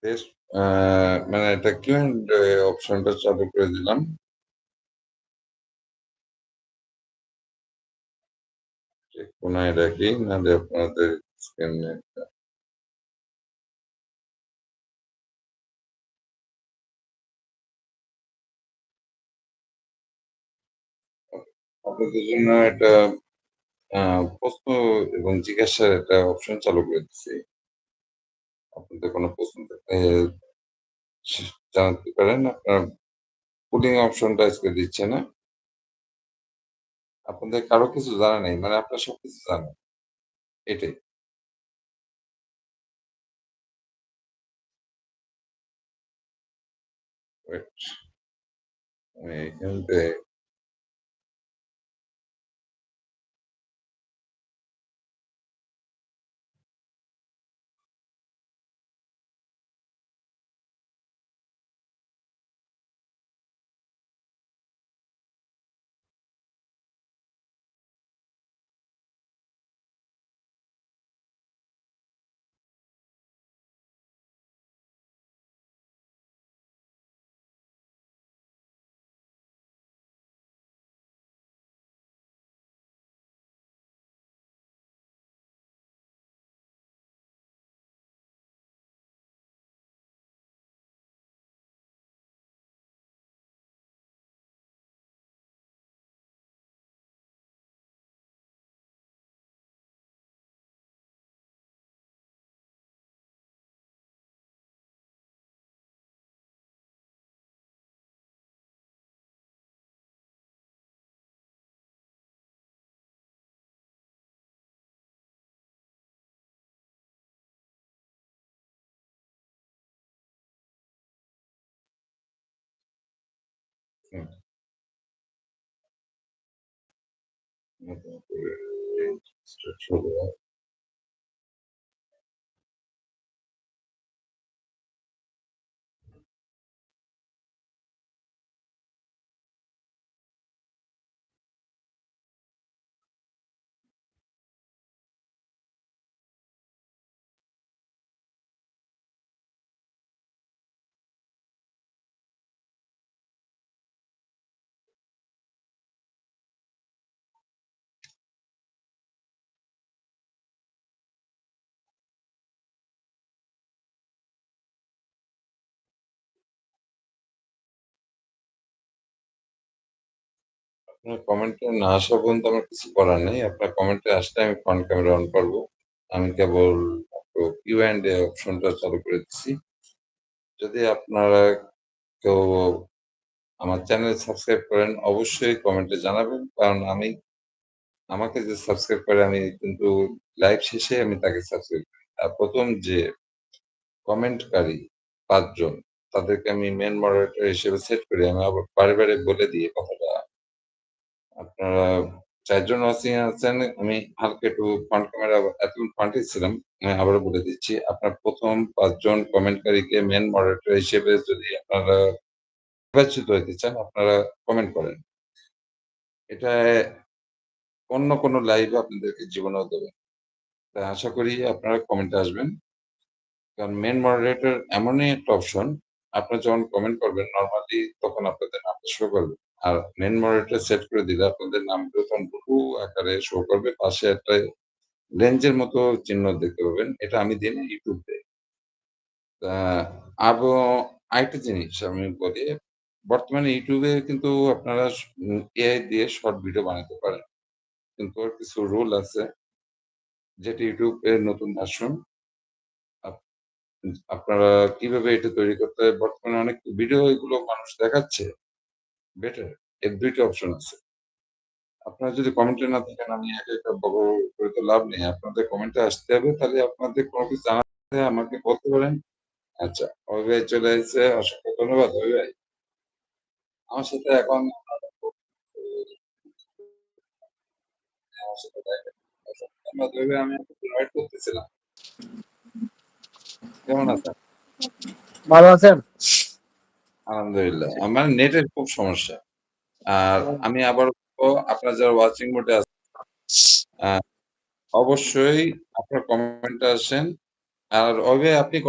বেশ আ মানে এটা Q&A অপশনটা চালু করে দিলাম। ঠিক কোনায় রাখি নাহলে আপনাদের স্ক্রিনে আপনাদের জন্য একটা আ প্রশ্ন এবং জিজ্ঞাসার একটা অপশন চালু করে দিচ্ছি। আপনাদের কোনো প্রশ্ন থাকলে সে জানাতে পারেন। আপনার পুডিং অপশনটা আজকে দিচ্ছে না। আপনাদের কারো কিছু জানা নেই। মানে আপনারা সবকিছু জানেন। এটাই। ওয়েট আমি এখানটায় হুম, নতুন করে স্টার্ট হলো। আপনার কমেন্টে না আসা পর্যন্ত আমার কিছু করার নেই। আপনার কমেন্টে আসলে আমি ফ্রন্ট ক্যামেরা অন করব। আমি কেবল মাত্র Q&A অপশনটা চালু করে দিচ্ছি। যদি আপনারা কেউ আমার চ্যানেল সাবস্ক্রাইব করেন অবশ্যই কমেন্টে জানাবেন। কারণ আমাকে যে সাবস্ক্রাইব করে আমি কিন্তু লাইভ শেষে আমি তাকে সাবস্ক্রাইব করি। আর ১ম যে কমেন্টকারী ৫ জন তাদেরকে আমি মেইন মডারেটর হিসেবে সেট করি। আমি আবার বারে বলে দিই কথাটা। আপনারা ৪ জন ওয়াচিং আছেন। আমি হালকা একটু ফ্রন্ট ক্যামেরা এতক্ষণ ফ্রন্টেই ছিলাম। আমি আবারও বলে দিচ্ছি। আপনার ১ম ৫ জন কমেন্টকারীকে মেইন মডারেটর হিসেবে যদি আপনারা নির্বাচিত হইতে চান, আপনারা কমেন্ট করেন। এটা অন্য কোনো লাইভে আপনাদেরকে জীবনেও দেবে না। তাই আশা করি আপনারা কমেন্টে আসবেন। কারণ মেইন মডারেটর এমনই একটা অপশন, আপনারা যখন কমেন্ট করবেন নরমালি তখন আপনাদের নামটা শো করবে। আর মেইন মডারেটর সেট করে দিলে আপনাদের নামগুলো তখন ব্লু আকারে শো করবে। পাশে একটা রেঞ্জের মতো চিহ্ন দেখতে পাবেন। এটা আমি দিই না, YouTube দেয়। তা আবো আরেকটা জিনিস আমি বলি, বর্তমানে YouTube এ কিন্তু আপনারা AI দিয়ে শর্ট ভিডিও বানাতে পারেন। কিন্তু ওর কিছু রুল আছে যেটা YouTube এর নতুন ভার্সন। আপ আপনারা কিভাবে এটা তৈরি করতে হয় বর্তমানে অনেক ভিডিও এগুলো মানুষ দেখাচ্ছে বেটার। এর ২ টা অপশন আছে। আপনারা যদি কমেন্টে না থাকেন আমি একা বড় করে তো লাভ নেই। আপনাদের কমেন্টে আসতে হবে। তাহলে আপনাদের কোন কিছু জানার থাকলে আমাকে বলতে পারেন। আচ্ছা, অভয় ভাই চলে এসেছে। অসংখ্য ধন্যবাদ অভয় ভাই। আমার সাথে এখন আমার সাথে দেখা ধন্যবাদ অভয় ভাই। আমি আপনাকে ইনভাইট করতেছিলাম। কেমন আছেন? ভালো আছেন? আলহামদুলিল্লাহ। আমার নেটের খুব সমস্যা। আর আমি আবার বলব আপনারা যারা ওয়াচিং মোড এ আছেন আ অবশ্যই আপনার কমেন্টে আসেন। আর অভয় আপনি